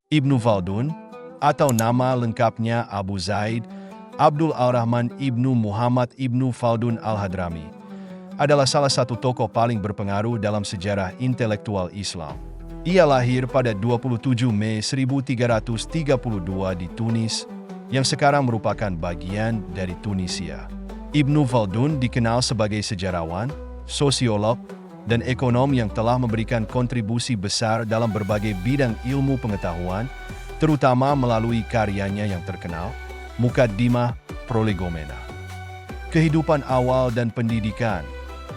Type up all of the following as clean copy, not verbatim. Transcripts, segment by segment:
Ibnu Khaldun, atau nama lengkapnya Abu Zaid Abdul Ar-Rahman Ibnu Muhammad Ibnu Khaldun Al-Hadrami, adalah salah satu tokoh paling berpengaruh dalam sejarah intelektual Islam. Ia lahir pada 27 Mei 1332 di Tunis, yang sekarang merupakan bagian dari Tunisia. Ibnu Khaldun dikenal sebagai sejarawan, sosiolog, dan ekonom yang telah memberikan kontribusi besar dalam berbagai bidang ilmu pengetahuan, terutama melalui karyanya yang terkenal, Muqaddimah Prolegomena. Kehidupan awal dan pendidikan.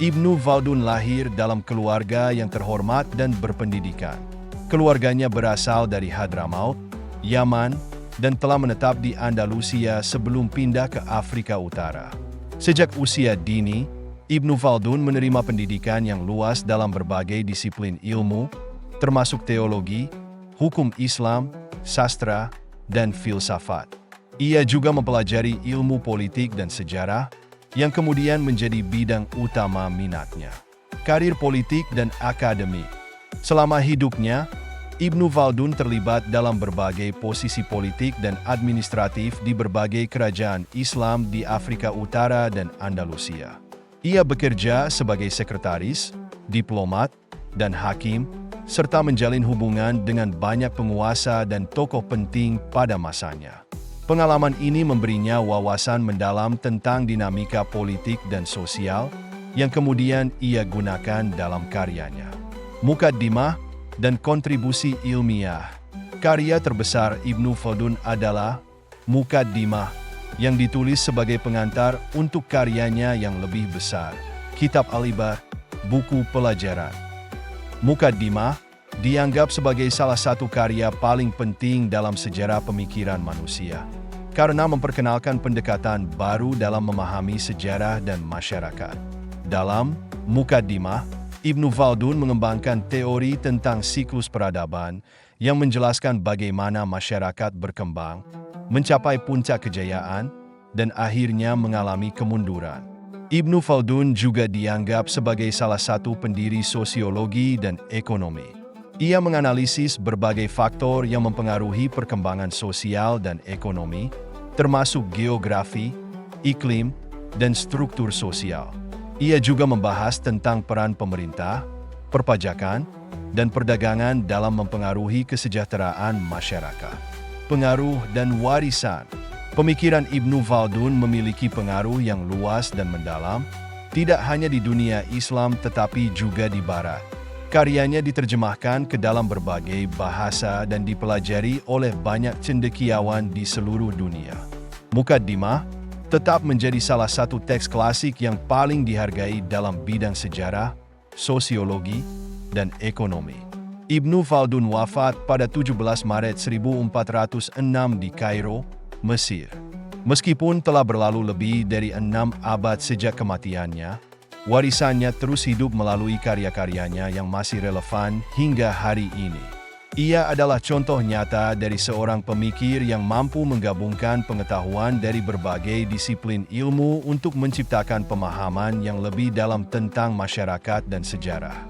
Ibnu Khaldun lahir dalam keluarga yang terhormat dan berpendidikan. Keluarganya berasal dari Hadramaut, Yaman, dan telah menetap di Andalusia sebelum pindah ke Afrika Utara. Sejak usia dini, Ibnu Khaldun menerima pendidikan yang luas dalam berbagai disiplin ilmu, termasuk teologi, hukum Islam, sastra, dan filsafat. Ia juga mempelajari ilmu politik dan sejarah, yang kemudian menjadi bidang utama minatnya. Karir politik dan akademik. Selama hidupnya, Ibnu Khaldun terlibat dalam berbagai posisi politik dan administratif di berbagai kerajaan Islam di Afrika Utara dan Andalusia. Ia bekerja sebagai sekretaris, diplomat, dan hakim, serta menjalin hubungan dengan banyak penguasa dan tokoh penting pada masanya. Pengalaman ini memberinya wawasan mendalam tentang dinamika politik dan sosial, yang kemudian ia gunakan dalam karyanya. Muqaddimah dan kontribusi ilmiah. Karya terbesar Ibnu Khaldun adalah Muqaddimah, yang ditulis sebagai pengantar untuk karyanya yang lebih besar, Kitab Al-Ibar, buku pelajaran. Muqaddimah dianggap sebagai salah satu karya paling penting dalam sejarah pemikiran manusia, karena memperkenalkan pendekatan baru dalam memahami sejarah dan masyarakat. Dalam Muqaddimah, Ibnu Khaldun mengembangkan teori tentang siklus peradaban yang menjelaskan bagaimana masyarakat berkembang, mencapai puncak kejayaan, dan akhirnya mengalami kemunduran. Ibnu Khaldun juga dianggap sebagai salah satu pendiri sosiologi dan ekonomi. Ia menganalisis berbagai faktor yang mempengaruhi perkembangan sosial dan ekonomi, termasuk geografi, iklim, dan struktur sosial. Ia juga membahas tentang peran pemerintah, perpajakan, dan perdagangan dalam mempengaruhi kesejahteraan masyarakat. Pengaruh dan warisan. Pemikiran Ibnu Khaldun memiliki pengaruh yang luas dan mendalam, tidak hanya di dunia Islam tetapi juga di Barat. Karyanya diterjemahkan ke dalam berbagai bahasa dan dipelajari oleh banyak cendekiawan di seluruh dunia. Muqaddimah tetap menjadi salah satu teks klasik yang paling dihargai dalam bidang sejarah, sosiologi, dan ekonomi. Ibnu Khaldun wafat pada 17 Maret 1406 di Kairo, Mesir. Meskipun telah berlalu lebih dari 6 abad sejak kematiannya, warisannya terus hidup melalui karya-karyanya yang masih relevan hingga hari ini. Ia adalah contoh nyata dari seorang pemikir yang mampu menggabungkan pengetahuan dari berbagai disiplin ilmu untuk menciptakan pemahaman yang lebih dalam tentang masyarakat dan sejarah.